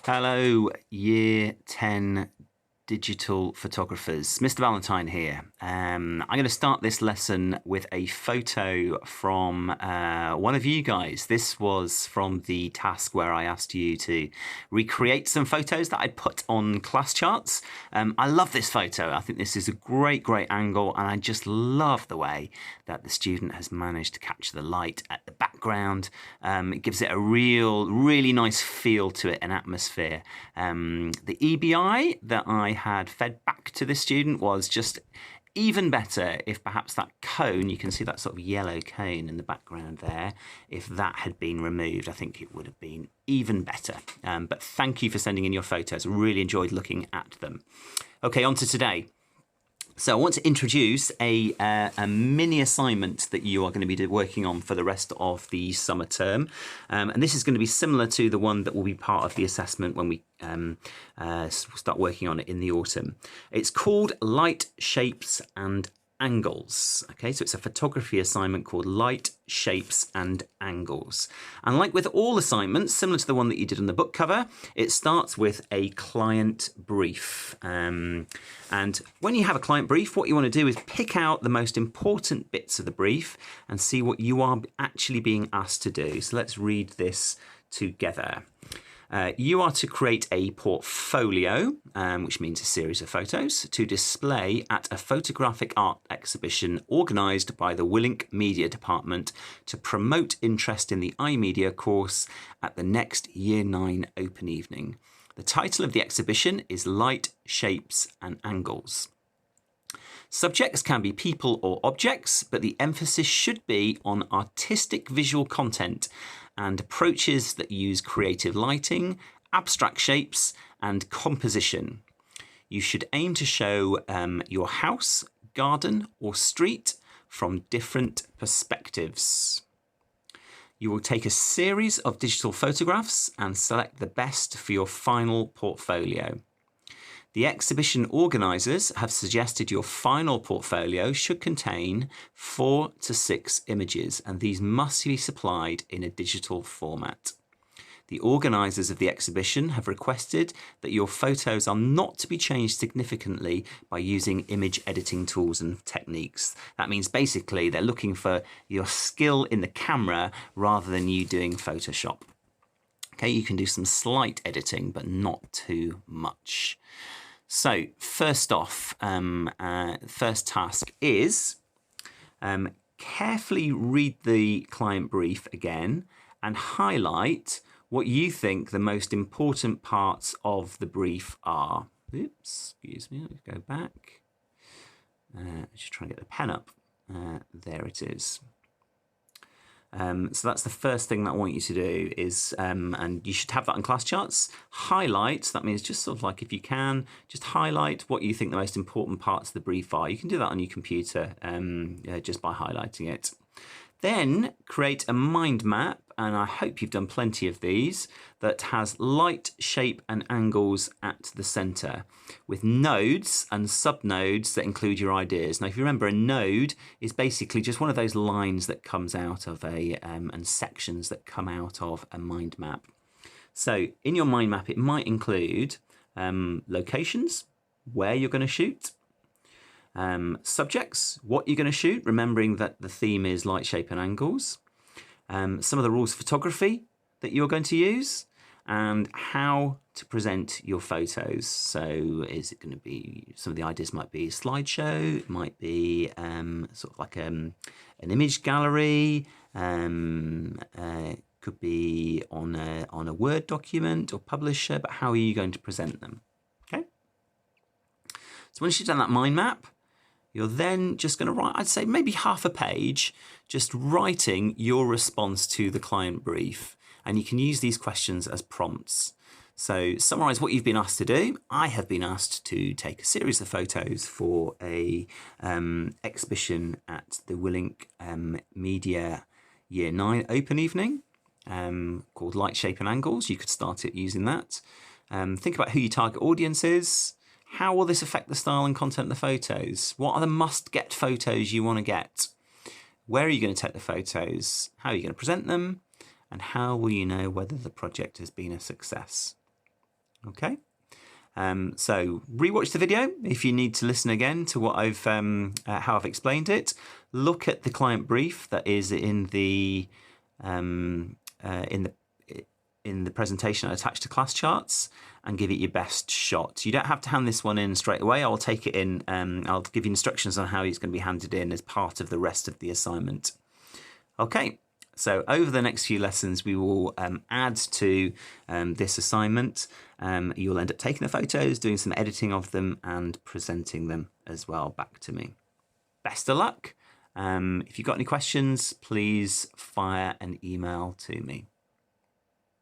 Hello, Year 10 digital photographers. Mr. Valentine here. I'm going to start this lesson with a photo from one of you guys. This was from the task where I asked you to recreate some photos that I'd put on class charts. I love this photo. I think this is a great angle, and I just love the way that the student has managed to capture the light at the background. It gives it a really nice feel to it, an atmosphere. The EBI that I had fed back to the student was just even better if perhaps that cone, you can see that sort of yellow cone in the background there, if that had been removed, I think it would have been even better. But thank you for sending in your photos. I really enjoyed looking at them. Okay, on to today. So I want to introduce a mini assignment that you are going to be working on for the rest of the summer term. And this is going to be similar to the one that will be part of the assessment when we start working on it in the autumn. It's called Light, Shapes and Angles. Okay, so it's a photography assignment called Light, Shapes and Angles. And like with all assignments, similar to the one that you did on the book cover, it starts with a client brief. And when you have a client brief, what you want to do is pick out the most important bits of the brief and see what you are actually being asked to do. So let's read this together. You are to create a portfolio, which means a series of photos, to display at a photographic art exhibition organised by the Willink Media Department to promote interest in the iMedia course at the next Year 9 open evening. The title of the exhibition is Light, Shapes and Angles. Subjects can be people or objects, but the emphasis should be on artistic visual content and approaches that use creative lighting, abstract shapes, and composition. You should aim to show your house, garden, or street from different perspectives. You will take a series of digital photographs and select the best for your final portfolio. The exhibition organisers have suggested your final portfolio should contain 4 to 6 images, and these must be supplied in a digital format. The organisers of the exhibition have requested that your photos are not to be changed significantly by using image editing tools and techniques. That means basically they're looking for your skill in the camera rather than you doing Photoshop. Okay, you can do some slight editing, but not too much. So first off, first task is carefully read the client brief again and highlight what you think the most important parts of the brief are. Oops, excuse me, let's go back. Just try and get the pen up. There it is. So that's the first thing that I want you to do is, and you should have that on class charts, highlight. That means just sort of like, if you can, just highlight what you think the most important parts of the brief are. You can do that on your computer just by highlighting it. Then create a mind map, and I hope you've done plenty of these, that has light, shape and angles at the centre, with nodes and subnodes that include your ideas. Now, if you remember, a node is basically just one of those lines that comes out of and sections that come out of a mind map. So in your mind map, it might include locations, where you're going to shoot, subjects, what you're going to shoot, remembering that the theme is light, shape and angles, some of the rules of photography that you're going to use, and how to present your photos. So is it going to be, some of the ideas might be a slideshow, it might be sort of like an image gallery, could be on a Word document or Publisher, but how are you going to present them? Okay. So once you've done that mind map, you're then just going to write, I'd say maybe half a page, just writing your response to the client brief. And you can use these questions as prompts. So summarise what you've been asked to do. I have been asked to take a series of photos for a exhibition at the Willink Media Year 9 open evening called Light, Shape and Angles. You could start it using that. Think about who your target audience is. How will this affect the style and content of the photos? What are the must-get photos you want to get? Where are you going to take the photos? How are you going to present them? And how will you know whether the project has been a success? Okay. So rewatch the video if you need to listen again to what I've how I've explained it. Look at the client brief that is in the presentation attached to class charts and give it your best shot. You don't have to hand this one in straight away. I'll take it in. I'll give you instructions on how it's going to be handed in as part of the rest of the assignment. Okay. So over the next few lessons, we will add to this assignment. You'll end up taking the photos, doing some editing of them and presenting them as well back to me. Best of luck. If you've got any questions, please fire an email to me.